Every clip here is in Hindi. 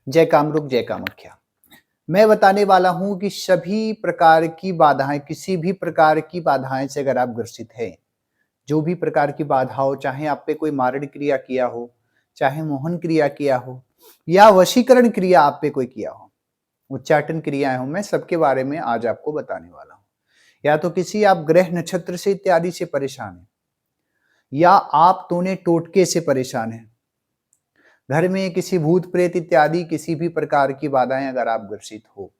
जय कामरूप जय कामाख्या। मैं बताने वाला हूं कि सभी प्रकार की बाधाएं, किसी भी प्रकार की बाधाएं से अगर आप ग्रसित हैं, जो भी प्रकार की बाधा हो, चाहे आप पे कोई मारण क्रिया किया हो, चाहे मोहन क्रिया किया हो, या वशीकरण क्रिया आप पे कोई किया हो, उच्चाटन क्रियाएं हो, मैं सबके बारे में आज आपको बताने वाला हूं। या तो किसी आप ग्रह नक्षत्र से इत्यादि से परेशान हैं, या आप टोने टोटके से परेशान हैं, घर में किसी भूत प्रेत इत्यादि किसी भी प्रकार की बाधाएं अगर आप ग्रसित हो,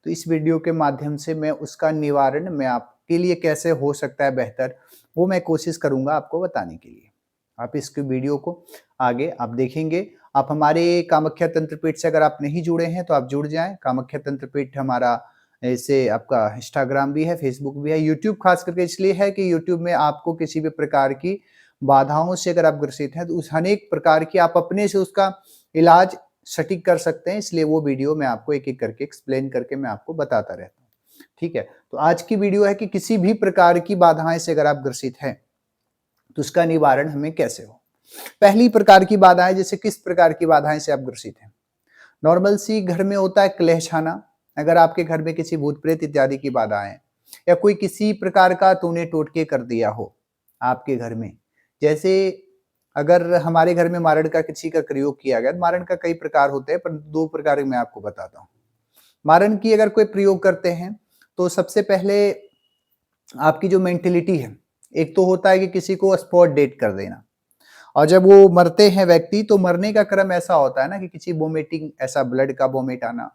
तो इस वीडियो के माध्यम से मैं उसका निवारण मैं आपके लिए कैसे हो सकता है बेहतर, वो मैं कोशिश करूंगा आपको बताने के लिए। आप इसके वीडियो को आगे आप देखेंगे। आप हमारे कामाख्या तंत्रपीठ से अगर आप नहीं जुड़े हैं तो आप जुड़ जाएं। कामाख्या तंत्रपीठ हमारा ऐसे आपका इंस्टाग्राम भी है, फेसबुक भी है, यूट्यूब खास करके इसलिए है कि यूट्यूब में आपको किसी भी प्रकार की बाधाओं से अगर आप ग्रसित हैं तो उस अनेक प्रकार की आप अपने से उसका इलाज सटीक कर सकते हैं। इसलिए वो वीडियो मैं आपको एक एक करके एक्सप्लेन करके मैं आपको बताता रहता हूँ। ठीक है, तो आज की वीडियो है कि किसी भी प्रकार की बाधाएं से अगर आप ग्रसित हैं तो उसका निवारण हमें कैसे हो। पहली प्रकार की बाधाएं, जैसे किस प्रकार की बाधाएं से आप ग्रसित हैं। नॉर्मल सी घर में होता है क्लेश आना। अगर आपके घर में किसी भूत प्रेत इत्यादि की बाधाएं, या कोई किसी प्रकार का तूने टोटके कर दिया हो आपके घर में, जैसे अगर हमारे घर में मारण का किसी का प्रयोग किया गया, मारण का कई प्रकार होते हैं पर दो प्रकार मैं आपको बताता हूँ। मारण की अगर कोई प्रयोग करते हैं तो सबसे पहले आपकी जो मेंटेलिटी है, एक तो होता है कि किसी को स्पॉट डेट कर देना, और जब वो मरते हैं व्यक्ति तो मरने का क्रम ऐसा होता है ना कि किसी वोमिटिंग, ऐसा ब्लड का वोमिट आना,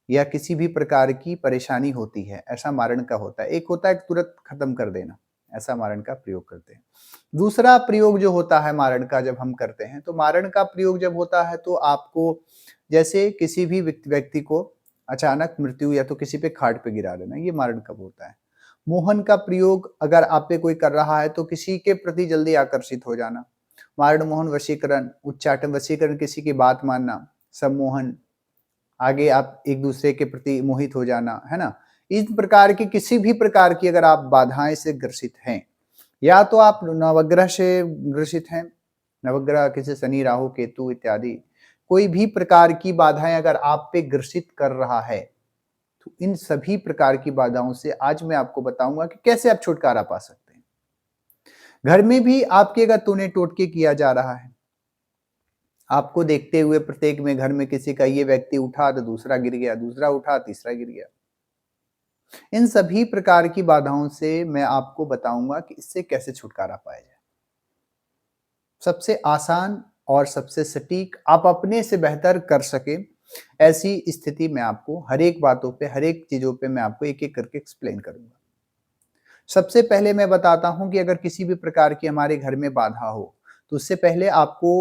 या किसी भी प्रकार की परेशानी होती है, ऐसा मारण का होता है। एक होता है तुरंत खत्म कर देना, ऐसा मारण का प्रयोग करते हैं। दूसरा प्रयोग जो होता है मारण का जब हम करते हैं, तो मारण का प्रयोग जब होता है तो आपको जैसे किसी भी व्यक्ति को अचानक मृत्यु या तो किसी पे खाट पे गिरा देना, ये मारण कब होता है। मोहन का प्रयोग अगर आप पे कोई कर रहा है तो किसी के प्रति जल्दी आकर्षित हो जाना, मारण मोहन वशीकरण, उच्चाटन वशीकरण, किसी की बात मानना, सम्मोहन, आगे आप एक दूसरे के प्रति मोहित हो जाना, है ना। इस प्रकार की किसी भी प्रकार की अगर आप बाधाएं से ग्रसित हैं, या तो आप नवग्रह से ग्रसित हैं, नवग्रह किसी शनि राहु केतु इत्यादि कोई भी प्रकार की बाधाएं अगर आप पे ग्रसित कर रहा है, तो इन सभी प्रकार की बाधाओं से आज मैं आपको बताऊंगा कि कैसे आप छुटकारा पा सकते हैं। घर में भी आपके अगर तूने टोटके किया जा रहा है, आपको देखते हुए प्रत्येक में घर में किसी का ये व्यक्ति उठा तो दूसरा गिर गया, दूसरा उठा तीसरा गिर गया, इन सभी प्रकार की बाधाओं से मैं आपको बताऊंगा कि इससे कैसे छुटकारा पाया जाए। सबसे आसान और सबसे सटीक, आप अपने से बेहतर कर सके ऐसी स्थिति में आपको हर एक बातों पे, हर एक चीजों पे मैं आपको एक एक करके एक्सप्लेन करूंगा। सबसे पहले मैं बताता हूं कि अगर किसी भी प्रकार की हमारे घर में बाधा हो तो उससे पहले आपको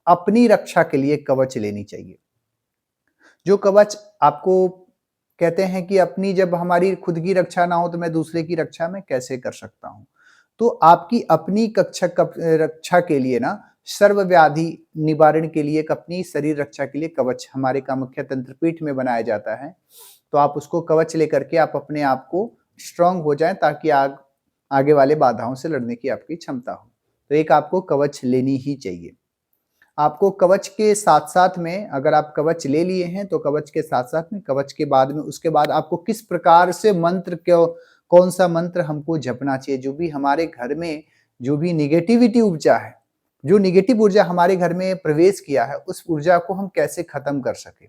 अपनी रक्षा के लिए कवच लेनी चाहिए। जो कवच आपको कहते हैं कि अपनी, जब हमारी खुद की रक्षा ना हो तो मैं दूसरे की रक्षा में कैसे कर सकता हूं। तो आपकी अपनी रक्षा के लिए ना, सर्व व्याधि निवारण के लिए, एक अपनी शरीर रक्षा के लिए कवच हमारे कामाख्या तंत्रपीठ में बनाया जाता है। तो आप उसको कवच लेकर के आप अपने आप को स्ट्रांग हो जाएं, ताकि आगे वाले बाधाओं से लड़ने की आपकी क्षमता हो। तो एक आपको कवच लेनी ही चाहिए। आपको कवच के साथ साथ में, अगर आप कवच ले लिए हैं तो कवच के साथ साथ में, कवच के बाद में, उसके बाद आपको किस प्रकार से मंत्र क्यों, कौन सा मंत्र हमको जपना चाहिए, जो भी हमारे घर में जो भी निगेटिविटी ऊर्जा है, जो निगेटिव ऊर्जा हमारे घर में प्रवेश किया है, उस ऊर्जा को हम कैसे खत्म कर सके।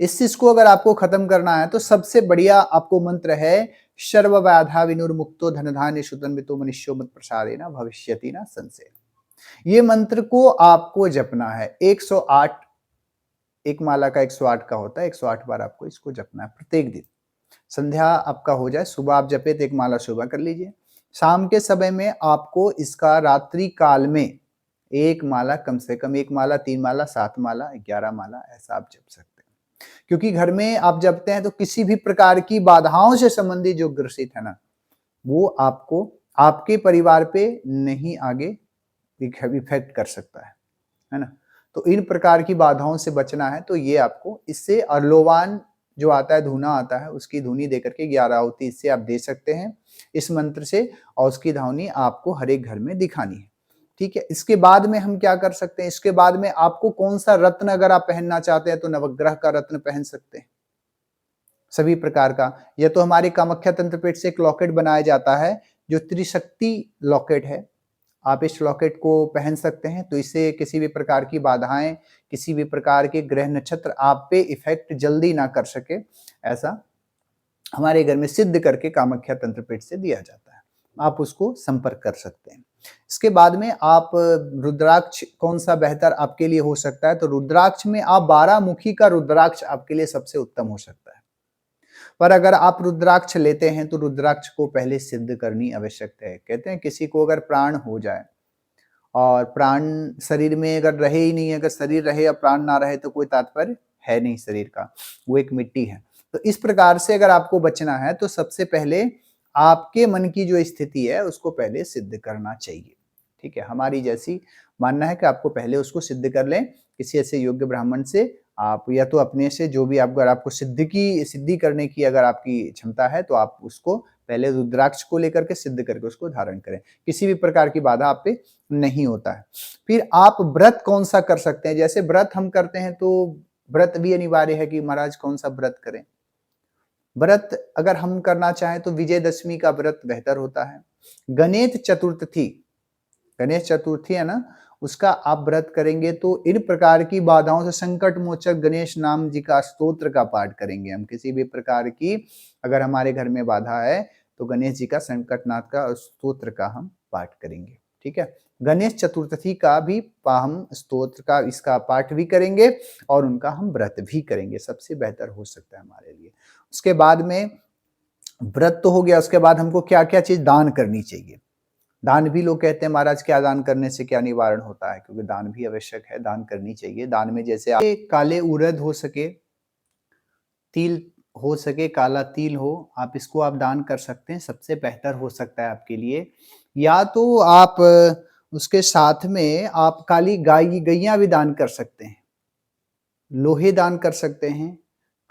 इस चीज को अगर आपको खत्म करना है तो सबसे बढ़िया आपको मंत्र है सर्व बाधा विनुर्मुक्तो धन धान्य सुतन्वितो मनुष्यो मत प्रसादेन भविष्यति न संशय। ये मंत्र को आपको जपना है 108, एक माला का 108 का होता है, 108 बार आपको इसको जपना है प्रत्येक दिन। संध्या आपका हो जाए, सुबह आप जपे तो एक माला सुबह कर लीजिए, शाम के समय में आपको इसका रात्रि काल में एक माला, कम से कम एक माला, 3 माला, 7 माला, 11 माला, ऐसा आप जप सकते हैं। क्योंकि घर में आप जपते हैं तो किसी भी प्रकार की बाधाओं से संबंधित जो ग्रसित है ना, वो आपको आपके परिवार पे नहीं आगे इफेक्ट कर सकता है ना। तो इन प्रकार की बाधाओं से बचना है तो ये आपको इससे अर्लोवान जो आता है, धुना आता है, उसकी धुनी देकर के 11 आहुति इससे आप दे सकते हैं इस मंत्र से, और उसकी धुनी आपको हर एक घर में दिखानी है। ठीक है। इसके बाद में हम क्या कर सकते हैं, इसके बाद में आपको कौन सा रत्न अगर आप पहनना चाहते हैं तो नवग्रह का रत्न पहन सकते हैं, सभी प्रकार का। यह तो हमारे कामाख्या तंत्रपीठ से एक लॉकेट बनाया जाता है जो त्रिशक्ति लॉकेट है, आप इस लॉकेट को पहन सकते हैं। तो इससे किसी भी प्रकार की बाधाएं, किसी भी प्रकार के ग्रह नक्षत्र आप पे इफेक्ट जल्दी ना कर सके, ऐसा हमारे घर में सिद्ध करके कामाख्या तंत्रपीठ से दिया जाता है। आप उसको संपर्क कर सकते हैं। इसके बाद में आप रुद्राक्ष कौन सा बेहतर आपके लिए हो सकता है, तो रुद्राक्ष में आप 12 मुखी का रुद्राक्ष आपके लिए सबसे उत्तम हो सकता है। पर अगर आप रुद्राक्ष लेते हैं तो रुद्राक्ष को पहले सिद्ध करनी आवश्यक है। कहते हैं किसी को अगर प्राण हो जाए और प्राण शरीर में अगर रहे ही नहीं, अगर शरीर रहे या प्राण ना रहे तो कोई तात्पर्य है नहीं शरीर का, वो एक मिट्टी है। तो इस प्रकार से अगर आपको बचना है तो सबसे पहले आपके मन की जो स्थिति है उसको पहले सिद्ध करना चाहिए। ठीक है, हमारी जैसी मानना है कि आपको पहले उसको सिद्ध कर लें किसी ऐसे योग्य ब्राह्मण से, आप या तो अपने से, जो भी आप, अगर आपको सिद्धि करने की अगर आपकी क्षमता है तो आप उसको पहले रुद्राक्ष को लेकर के सिद्ध करके उसको धारण करें, किसी भी प्रकार की बाधा आप पे नहीं होता है। फिर आप व्रत कौन सा कर सकते हैं, जैसे व्रत हम करते हैं तो व्रत भी अनिवार्य है कि महाराज कौन सा व्रत करें। व्रत अगर हम करना चाहें तो विजयदशमी का व्रत बेहतर होता है। गणेश चतुर्थी है ना, उसका आप व्रत करेंगे तो इन प्रकार की बाधाओं से संकट मोचक गणेश नाम जी का स्तोत्र का पाठ करेंगे हम। किसी भी प्रकार की अगर हमारे घर में बाधा है तो गणेश जी का संकटनाथ का स्तोत्र का हम पाठ करेंगे। ठीक है, गणेश चतुर्थी का भी हम स्तोत्र का इसका पाठ भी करेंगे और उनका हम व्रत भी करेंगे, सबसे बेहतर हो सकता है हमारे लिए। उसके बाद में व्रत तो हो गया, उसके बाद हमको क्या क्या चीज दान करनी चाहिए। दान भी लोग कहते हैं महाराज क्या दान करने से क्या निवारण होता है, क्योंकि दान भी आवश्यक है, दान करनी चाहिए। दान में जैसे आप काले उड़द हो सके, तिल हो सके, काला तिल हो, आप इसको आप दान कर सकते हैं, सबसे बेहतर हो सकता है आपके लिए। या तो आप उसके साथ में आप काली गैया भी दान कर सकते हैं, लोहे दान कर सकते हैं,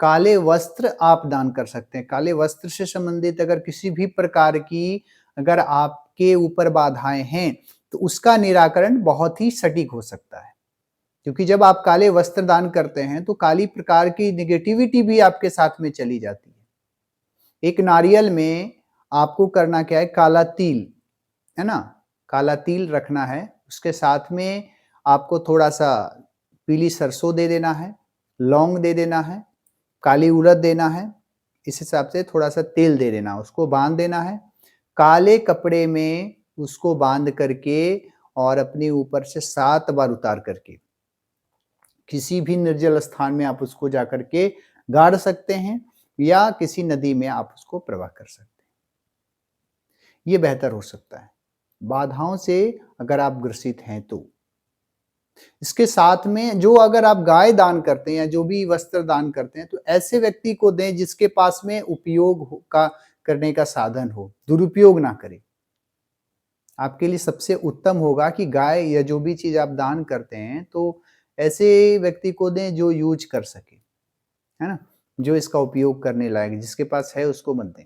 काले वस्त्र आप दान कर सकते हैं। काले वस्त्र से संबंधित अगर किसी भी प्रकार की अगर आपके ऊपर बाधाएं हैं तो उसका निराकरण बहुत ही सटीक हो सकता है, क्योंकि जब आप काले वस्त्र दान करते हैं तो काली प्रकार की निगेटिविटी भी आपके साथ में चली जाती है। एक नारियल में आपको करना क्या है, काला तिल है ना, काला तिल रखना है, उसके साथ में आपको थोड़ा सा पीली सरसों दे देना है, लौंग दे देना है, काली उड़द देना है, इस हिसाब से थोड़ा सा तेल दे देना, उसको बांध देना है, काले कपड़े में उसको बांध करके और अपने ऊपर से 7 बार उतार करके किसी भी निर्जल स्थान में आप उसको जाकर के गाड़ सकते हैं या किसी नदी में आप उसको प्रवाह कर सकते हैं। ये बेहतर हो सकता है बाधाओं से अगर आप ग्रसित हैं तो। इसके साथ में जो अगर आप गाय दान करते हैं या जो भी वस्त्र दान करते हैं तो ऐसे व्यक्ति को दें जिसके पास में उपयोग का करने का साधन हो, दुरुपयोग ना करें। आपके लिए सबसे उत्तम होगा कि गाय या जो भी चीज आप दान करते हैं तो ऐसे व्यक्ति को दें जो यूज कर सके, है ना, जो इसका उपयोग करने लायक, जिसके पास है उसको मत दें।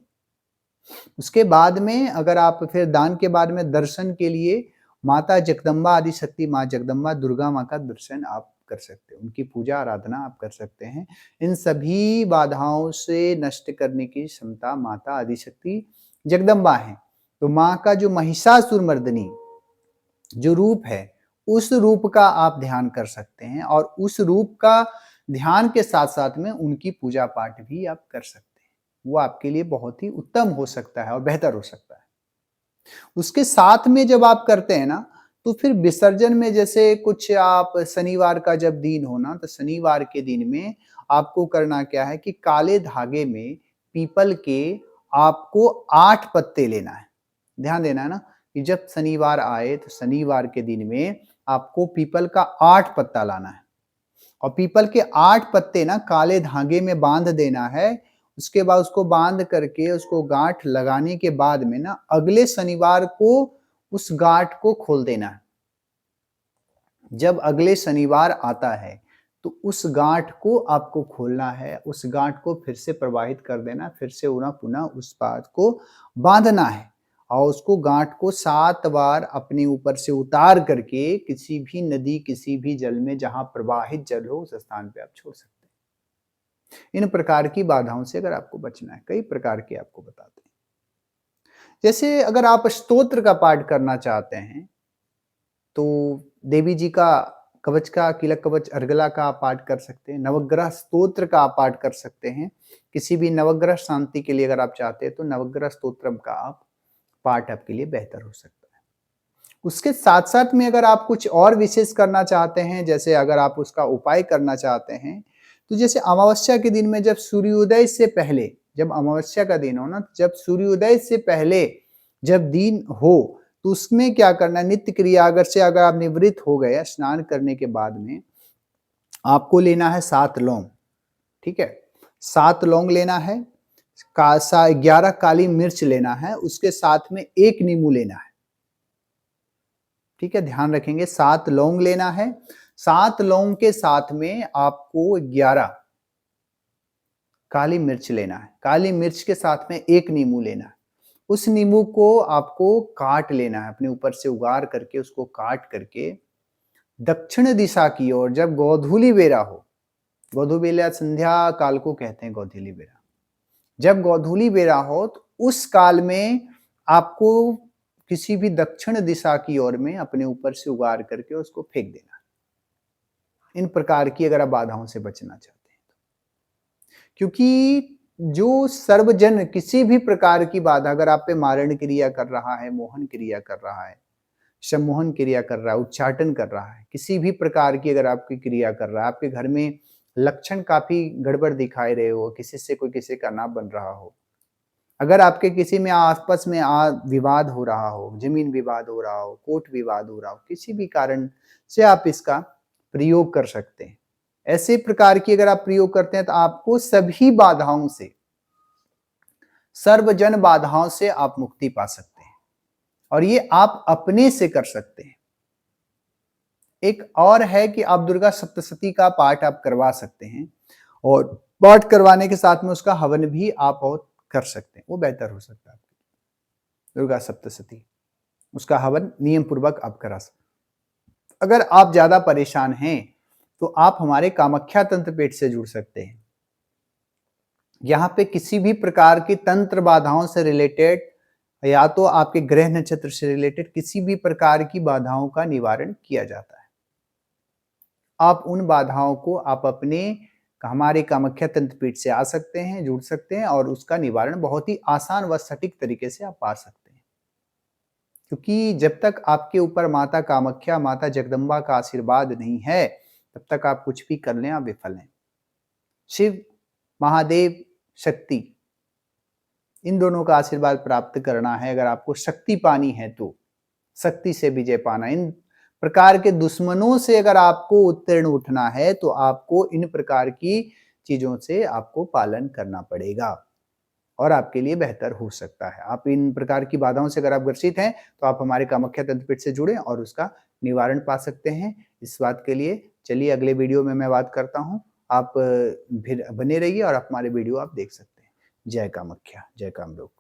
उसके बाद में अगर आप फिर दान के बाद में दर्शन के लिए माता जगदम्बा आदि शक्ति माँ जगदम्बा दुर्गा माँ का दर्शन आप कर सकते हैं, उनकी पूजा आराधना आप कर सकते हैं। इन सभी बाधाओं से नष्ट करने की क्षमता माता आदि शक्ति जगदम्बा है। तो माँ का जो महिषासुर मर्दिनी जो रूप है उस रूप का आप ध्यान कर सकते हैं और उस रूप का ध्यान के साथ साथ में उनकी पूजा पाठ भी आप कर सकते हैं। वो आपके लिए बहुत ही उत्तम हो सकता है और बेहतर हो सकता है। उसके साथ में जब आप करते हैं ना तो फिर विसर्जन में जैसे कुछ आप शनिवार का जब दिन हो ना तो शनिवार के दिन में आपको करना क्या है कि काले धागे में पीपल के आपको 8 पत्ते लेना है। ध्यान देना है ना कि जब शनिवार आए तो शनिवार के दिन में आपको पीपल का 8 पत्ता लाना है और पीपल के 8 पत्ते ना काले धागे में बांध देना है। उसके बाद उसको बांध करके उसको गांठ लगाने के बाद में ना अगले शनिवार को उस गांठ को खोल देना है। जब अगले शनिवार आता है तो उस गांठ को आपको खोलना है, उस गांठ को फिर से प्रवाहित कर देना, फिर से पुनः उस बात को बांधना है और उसको गांठ को 7 बार अपने ऊपर से उतार करके किसी भी नदी, किसी भी जल में जहां प्रवाहित जल हो उस स्थान पे आप छोड़ सकते हैं। इन प्रकार की बाधाओं से अगर आपको बचना है, कई प्रकार की आपको बताते हैं। जैसे अगर आप स्तोत्र का पाठ करना चाहते हैं, तो देवी जी का कवच का, कीलक कवच अर्गला का आप पाठ कर सकते हैं, नवग्रह स्तोत्र का आप पाठ कर सकते हैं। किसी भी नवग्रह शांति के लिए अगर आप चाहते हैं तो नवग्रह स्तोत्रम का आप पाठ आपके लिए बेहतर हो सकता है। उसके साथ-साथ में अगर आप कुछ और विशेष करना चाहते हैं, जैसे अगर आप उसका उपाय करना चाहते हैं, तो जैसे अमावस्या के दिन में जब सूर्योदय से पहले, जब अमावस्या का दिन हो ना, जब सूर्योदय से पहले जब दिन हो, तो उसमें क्या करना है, नित्य क्रिया अगर आप निवृत्त हो गए स्नान करने के बाद में, आपको लेना है 7 लौंग, ठीक है? 7 लौंग लेना है, 11 काली मिर्च लेना है, उसके साथ में 1 नींबू लेना है। ठीक है, ध्यान रखेंगे 7 लौंग लेना है, 7 लौंग के साथ में आपको 11 काली मिर्च लेना है, काली मिर्च के साथ में 1 नींबू लेना है। उस नींबू को आपको काट लेना है, अपने ऊपर से उगार करके उसको काट करके दक्षिण दिशा की ओर जब गोधूली बेरा हो, गोधूली बेरा संध्या काल को कहते हैं गोधूली बेरा। जब गोधूली बेरा हो तो उस काल में आपको किसी भी दक्षिण दिशा की ओर में अपने ऊपर से उगार करके उसको फेंक देना। इन प्रकार की अगर आप बाधाओं से बचना चाहते हैं तो। क्योंकि जो सर्वजन किसी भी प्रकार की बाधा अगर आप पे मारण क्रिया कर रहा है, मोहन क्रिया कर रहा है, सम्मोहन क्रिया कर रहा है, उच्चाटन कर रहा है, किसी भी प्रकार की अगर आपकी क्रिया कर रहा है, आपके घर में लक्षण काफी गड़बड़ दिखाई रहे हो, किसी से कोई किसी का ना बन रहा हो, अगर आपके किसी में आपस में विवाद हो रहा हो, जमीन विवाद हो रहा हो, कोर्ट विवाद हो रहा हो, किसी भी कारण से आप इसका प्रयोग कर सकते हैं। ऐसे प्रकार की अगर आप प्रयोग करते हैं तो आपको सभी बाधाओं से, सर्वजन बाधाओं से आप मुक्ति पा सकते हैं और ये आप अपने से कर सकते हैं। एक और है कि आप दुर्गा सप्तशती का पाठ आप करवा सकते हैं और पाठ करवाने के साथ में उसका हवन भी आप और कर सकते हैं, वो बेहतर हो सकता है। दुर्गा सप्तशती उसका हवन नियम पूर्वक आप करा सकते। अगर आप ज्यादा परेशान हैं तो आप हमारे कामाख्या तंत्र पेठ से जुड़ सकते हैं। यहाँ पे किसी भी प्रकार की तंत्र बाधाओं से रिलेटेड या तो आपके ग्रह नक्षत्र से रिलेटेड किसी भी प्रकार की बाधाओं का निवारण किया जाता है। आप उन बाधाओं को आप अपने हमारे कामाख्या तंत्र पीठ से आ सकते हैं, जुड़ सकते हैं और उसका निवारण बहुत ही आसान व सटीक तरीके से आप पा सकते हैं। क्योंकि जब तक आपके ऊपर माता कामाख्या, माता जगदम्बा का आशीर्वाद नहीं है, तब तक आप कुछ भी कर लें आप विफल हैं। शिव, महादेव, शक्ति, इन दोनों का आशीर्वाद प्राप्त करना है, अगर आपको शक्ति पानी है तो शक्ति से विजय पाना, इन प्रकार के दुश्मनों से अगर आपको उत्तीर्ण उठना है तो आपको इन प्रकार की चीजों से आपको पालन करना पड़ेगा और आपके लिए बेहतर हो सकता है। आप इन प्रकार की बाधाओं से अगर आप ग्रसित हैं तो आप हमारे कामाख्या तंत्र पीठ से जुड़ें और उसका निवारण पा सकते हैं। इस बात के लिए चलिए अगले वीडियो में मैं बात करता हूँ। आप फिर बने रहिए और आप हमारे वीडियो आप देख सकते हैं। जय कामाख्या, जय कामरूप।